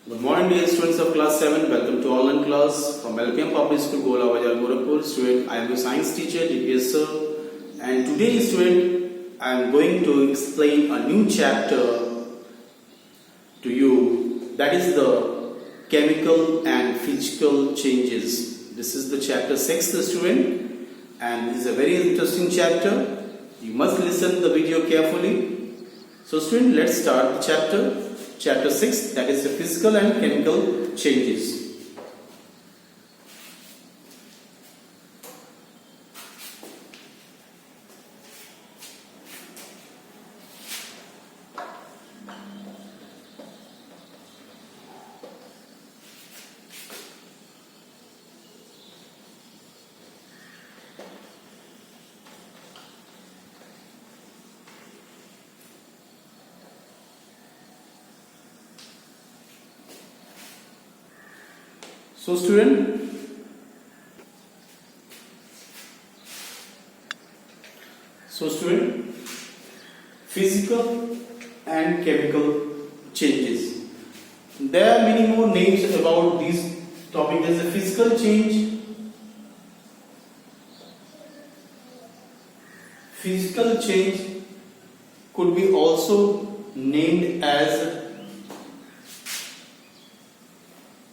Good morning dear students of class 7. Welcome to online class from LPM Public School, Gola Bajar, Gorakhpur. Student, I am your science teacher, DPS sir. And today student, I am going to explain a new chapter to you. That is the chemical and physical changes. This is the chapter 6 student. And this is a very interesting chapter. You must listen to the video carefully. So student, let's start the chapter 6, that is the physical and chemical changes. So student, physical and chemical changes. There are many more names about this topic. There is a physical change. Physical change could be also named as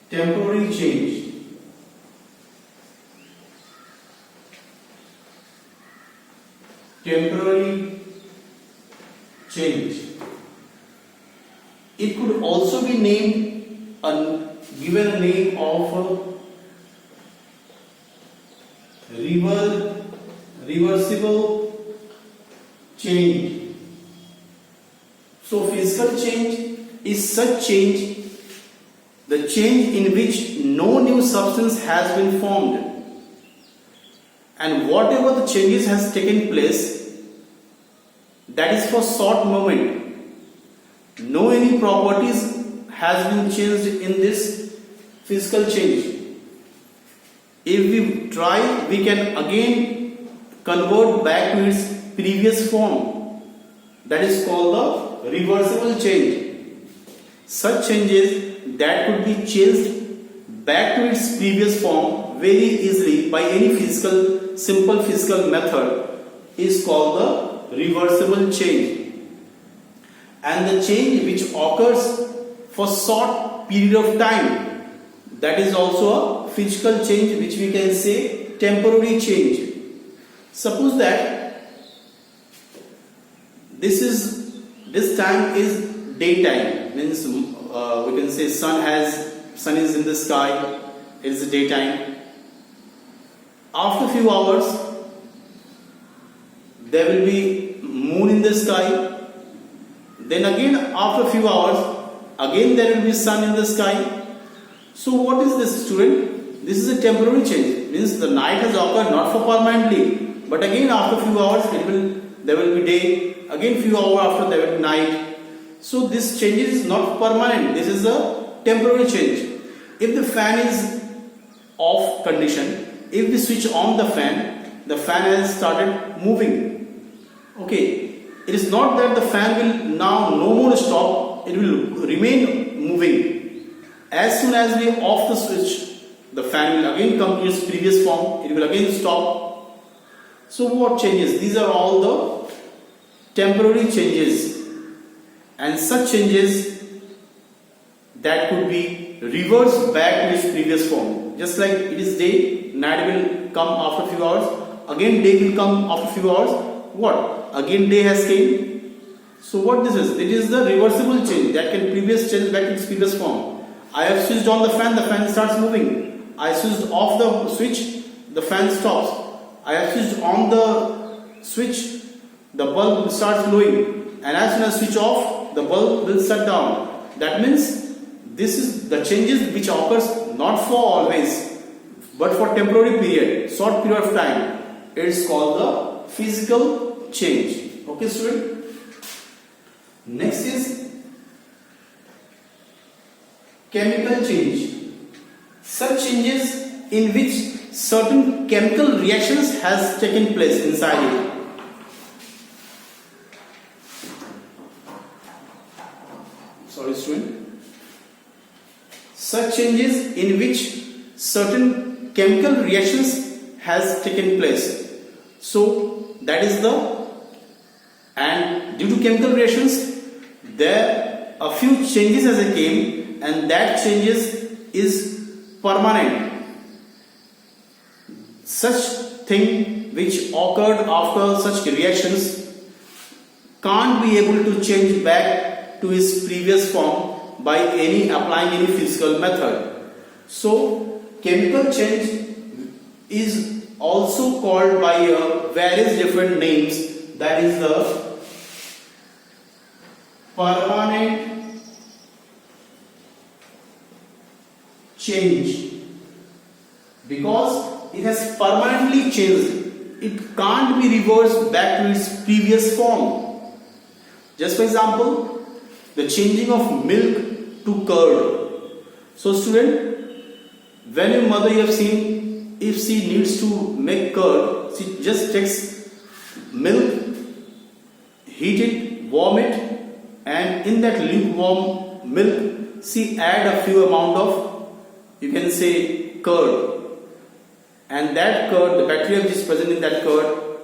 temporary change. Temporary change. It could also be named given a name of reversible change. So physical change is such change, the change in which no new substance has been formed, and whatever the changes has taken place, that is for short moment. No any properties has been changed in this physical change. If we try, we can again convert back to its previous form. That is called the reversible change. Such changes that could be changed back to its previous form very easily by any simple physical method is called the reversible change. And the change which occurs for short period of time, that is also a physical change, which we can say temporary change. Suppose that this time is daytime, means we can say sun is in the sky, it is daytime. After few hours there will be moon in the sky. Then again after few hours again there will be sun in the sky. So what is this student? This is a temporary change, means the night has occurred not for permanently, but again after few hours there will be day, again few hours after there will be night. So this change is not permanent, this is a temporary change. If the fan is off condition, if we switch on the fan has started moving. Okay, it is not that the fan will now no more stop, it will remain moving. As soon as we off the switch, the fan will again come to its previous form, it will again stop. So what changes? These are all the temporary changes, and such changes that could be reversed back to its previous form. Just like it is day, night will come after few hours, again day will come after few hours. What? Again day has came. So what this is? It is the reversible change that can change back to its previous form. I have switched on the fan starts moving. I switched off the switch, the fan stops. I have switched on the switch, the bulb starts glowing. And as soon as switch off, the bulb will shut down. That means this is the changes which occurs not for always, but for temporary period, short period of time. It is called the physical change. Okay student? Next is chemical change. Such changes in which certain chemical reactions has taken place inside it. Sorry student. such changes in which certain chemical reactions has taken place. So that is the, and due to chemical reactions there a few changes as it came, and that changes is permanent. Such thing which occurred after such reactions can't be able to change back to its previous form by applying any physical method. So chemical change is also called by various different names, that is the permanent change, because it has permanently changed. It can't be reversed back to its previous form. Just for example, the changing of milk to curd. So student, when your mother, you have seen, if she needs to make curd, she just takes milk, heat it, warm it, and in that lukewarm milk she add a few amount of, you can say, curd, and that curd, the bacteria which is present in that curd,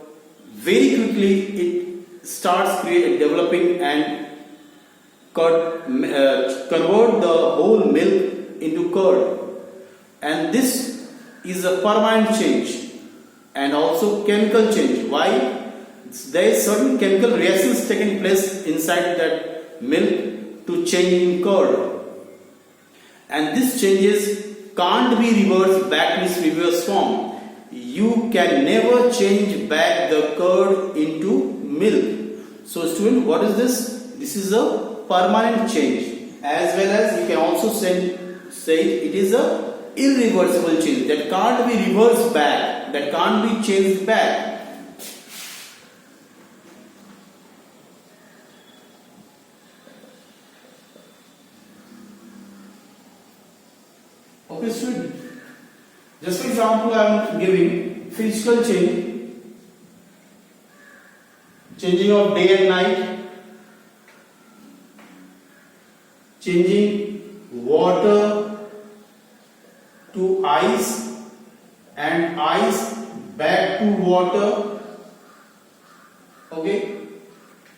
very quickly it starts developing and convert the whole milk into curd, and this is a permanent change and also chemical change. Why? There is certain chemical reactions taking place inside that milk to change in curd, and these changes can't be reversed back to its previous form. You can never change back the curd into milk. So student, what is this? This is a permanent change, as well as you can also say it is a irreversible change that can't be reversed back, that can't be changed back. Okay student, just for example I am giving physical change, changing of day and night, changing water to ice and ice back to water. Okay,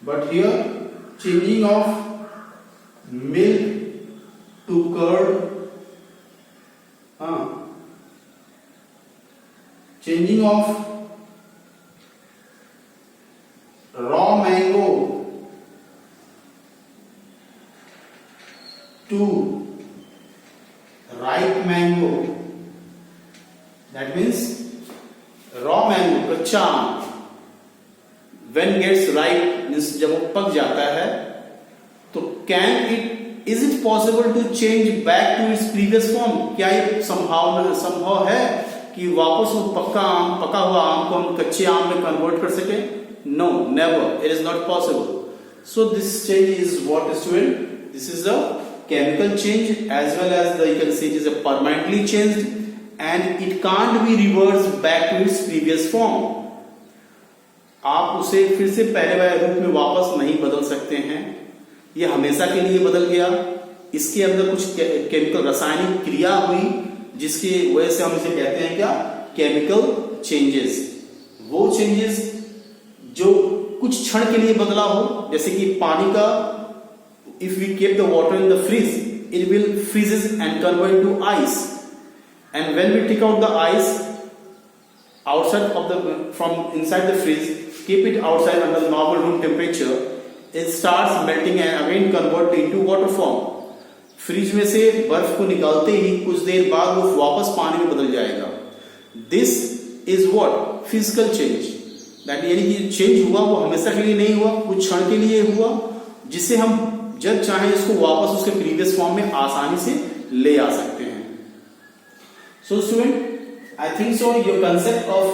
but here changing of milk to curd, changing of raw mango to ripe mango. That means raw mango, कच्चा आम, when gets ripe means जब वो पक जाता है, तो is it possible to change back to its previous form? क्या ये संभव है कि वापस वो पका हुआ आम को हम कच्चे आम में कन्वर्ट कर सके? No, never. It is not possible. So this change is what, student? This is a chemical change, as well as you can see it is a permanently changed, and it can't be reversed back to its previous form. आप उसे फिर से पहले वाले रूप में वापस नहीं बदल सकते हैं, ये हमेशा के लिए बदल गया। इसके अंदर कुछ केमिकल रासायनिक क्रिया हुई जिसकी वजह से हम इसे कहते हैं क्या? Chemical changes. वो चेंजेस जो कुछ क्षण के लिए बदला हो, जैसे कि पानी का, if we keep the water in the fridge, it will freezes and convert into ice, and when we take out the ice outside of from inside the fridge, keep it outside under the normal room temperature, it starts melting and again convert into water form. Fridge में से बर्फ को निकालते ही कुछ देर बाद वो वापस पानी में बदल जाएगा। This is what? Physical change. That यानी कि चेंज हुआ वो हमेशा के लिए नहीं हुआ, कुछ क्षण के लिए हुआ, जिसे हम जब चाहे इसको वापस उसके प्रीवियस फॉर्म में आसानी से ले आ सकते हैं। So student, I think so your concept of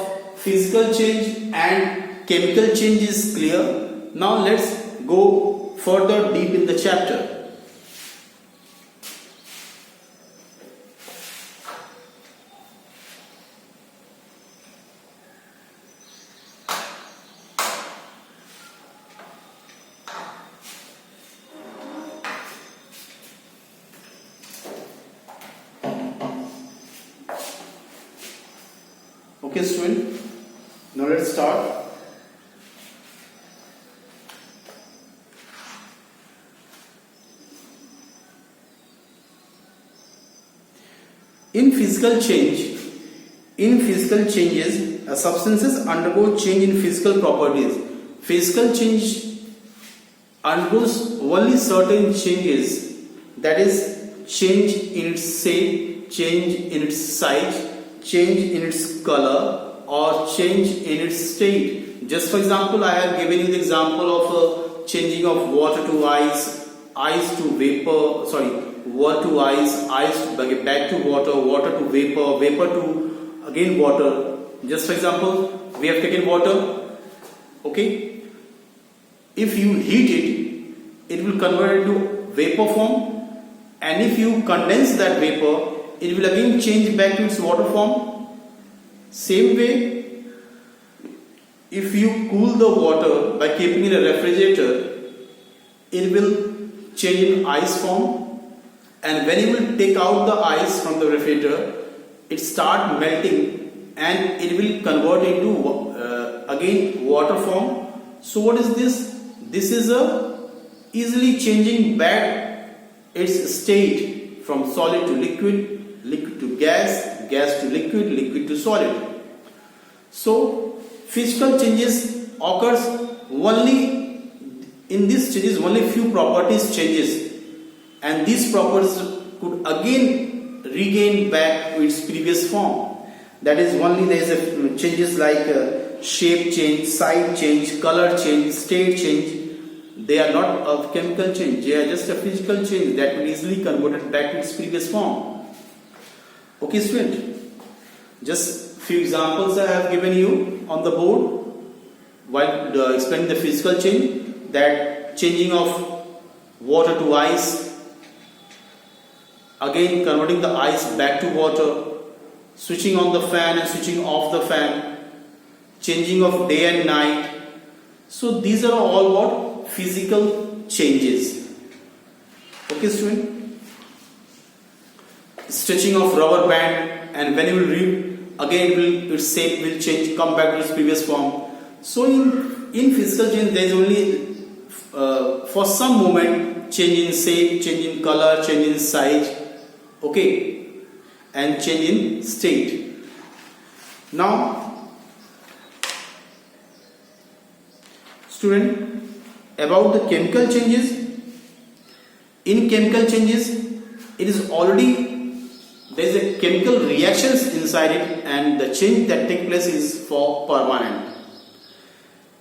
physical change and chemical change is clear. Now let's go further deep in the chapter. Okay, student. Now let's start. In physical changes, substances undergo change in physical properties. Physical change undergoes only certain changes, that is, change in its shape, change in its size, change in its color, or change in its state. Just for example, I have given you the example of changing of water to ice, ice to vapor, water to ice to back to water, water to vapor, vapor to again water. Just for example, we have taken water, okay? If you heat it will convert into vapor form, and if you condense that vapor, it will again change back to its water form. Same way, if you cool the water by keeping in a refrigerator, it will change in ice form, and when you will take out the ice from the refrigerator, it start melting and it will convert into again water form. So what is this? This is a easily changing back its state from solid to liquid, liquid to gas, gas to liquid, liquid to solid. So physical changes occurs only in these changes, only few properties changes, and these properties could again regain back to its previous form. That is, only there is a changes like shape change, size change, color change, state change. They are not a chemical change, they are just a physical change that will easily converted back to its previous form. Okay, student, just few examples I have given you on the board while explaining the physical change, that changing of water to ice, again converting the ice back to water, switching on the fan and switching off the fan, changing of day and night. So these are all what? Physical changes. Okay, student. Stretching of rubber band, and when you will read, again its shape will change, come back to its previous form. So in physical change, there is only for some moment change in shape, change in color, change in size, okay, and change in state. Now, student, about the chemical changes. In chemical changes, it is already, there is a chemical reactions inside it, and the change that take place is for permanent.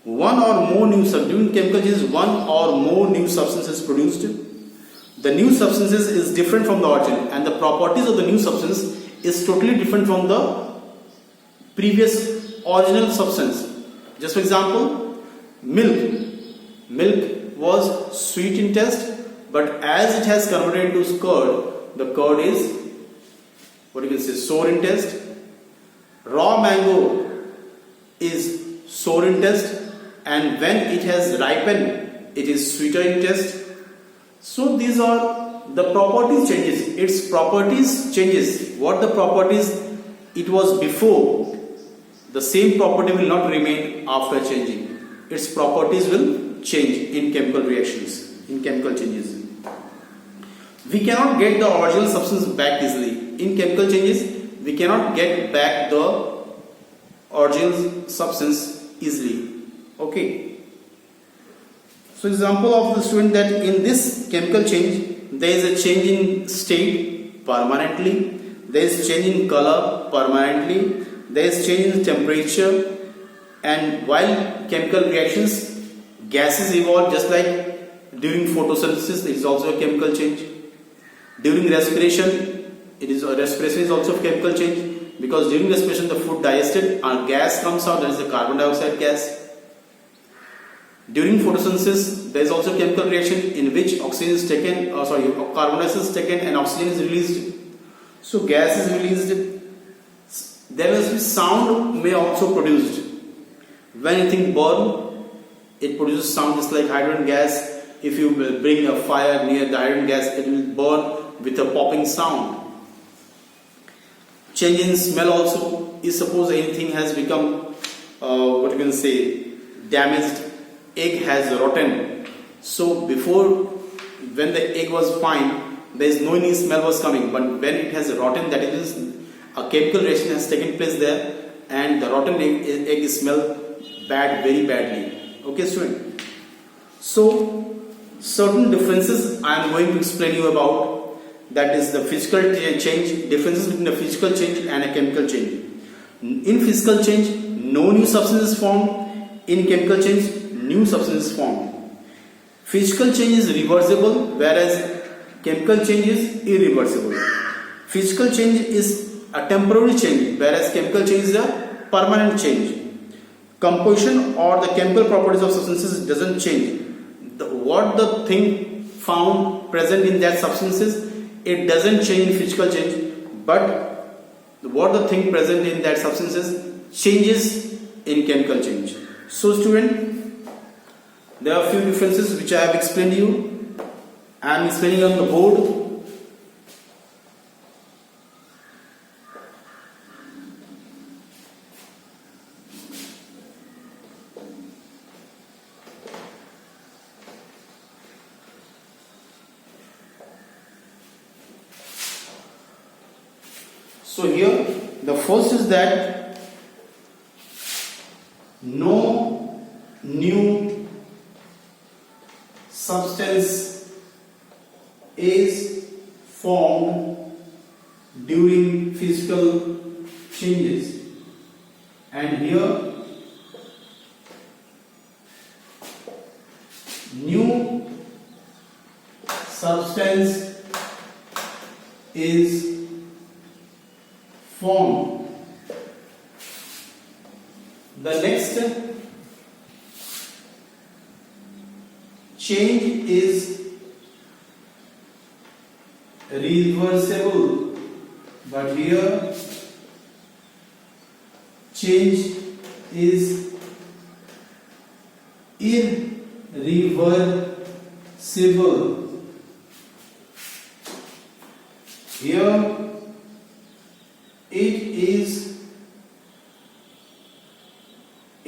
One or more new during chemical changes, one or more new substances produced. The new substances is different from the origin, and the properties of the new substance is totally different from the previous original substance. Just for example, milk. Milk was sweet in taste, but as it has converted into curd, the curd is, what you can say, sour in taste. Raw mango is sour in taste, and when it has ripened, it is sweeter in taste. So these are the properties changes. Its properties changes. What the properties it was before, the same property will not remain after changing. Its properties will change in chemical reactions, in chemical changes. We cannot get the original substance back easily. In chemical changes, we cannot get back the original substance easily. Okay. So example of the student, that in this chemical change, there is a change in state permanently, there is change in color permanently, there is change in temperature, and while chemical reactions, gases evolve, just like during photosynthesis, it is also a chemical change. During respiration, respiration is also a chemical change, because during respiration the food digested and gas comes out, that is the carbon dioxide gas. During photosynthesis, there is also a chemical reaction in which oxygen is taken, carbon dioxide is taken and oxygen is released. So gas is released. There will be sound may also produced. When anything burn, it produces sound just like hydrogen gas. If you bring a fire near the hydrogen gas, it will burn with a popping sound. change in smell also. If suppose anything has become what you can say damaged, egg has rotten. So before, when the egg was fine, there is no any smell was coming, but when it has rotten, that is a chemical reaction has taken place there, and the rotten egg smell bad, very badly. Okay, student. So certain differences I am going to explain you about. That is the physical change, differences between a physical change and a chemical change. In physical change, no new substance is formed. In chemical change, new substance is formed. Physical change is reversible, whereas chemical change is irreversible. Physical change is a temporary change, whereas chemical change is a permanent change. Composition or the chemical properties of substances doesn't change. What the thing found present in that substances, it doesn't change in physical change, but what the thing present in that substances changes in chemical change. So student, there are a few differences which I have explained to you. I am explaining on the board. So here the first is that no new substance is formed during physical changes, and here new substance is formed. The next change is reversible, but here change is irreversible. Here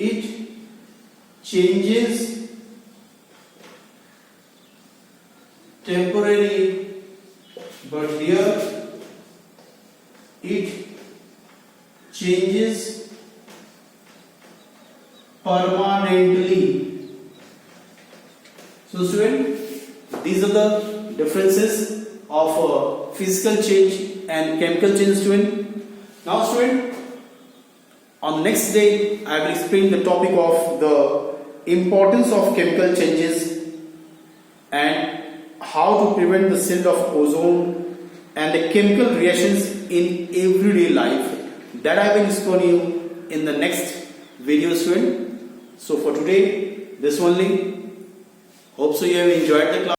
it changes temporarily, but here it changes permanently. So student, these are the differences of physical change and chemical change, student. Now student, on next day I will explain the topic of the importance of chemical changes and how to prevent the spread of ozone and the chemical reactions in everyday life. That I will explain you in the next video, student. So for today, this only. Hope so you have enjoyed the class.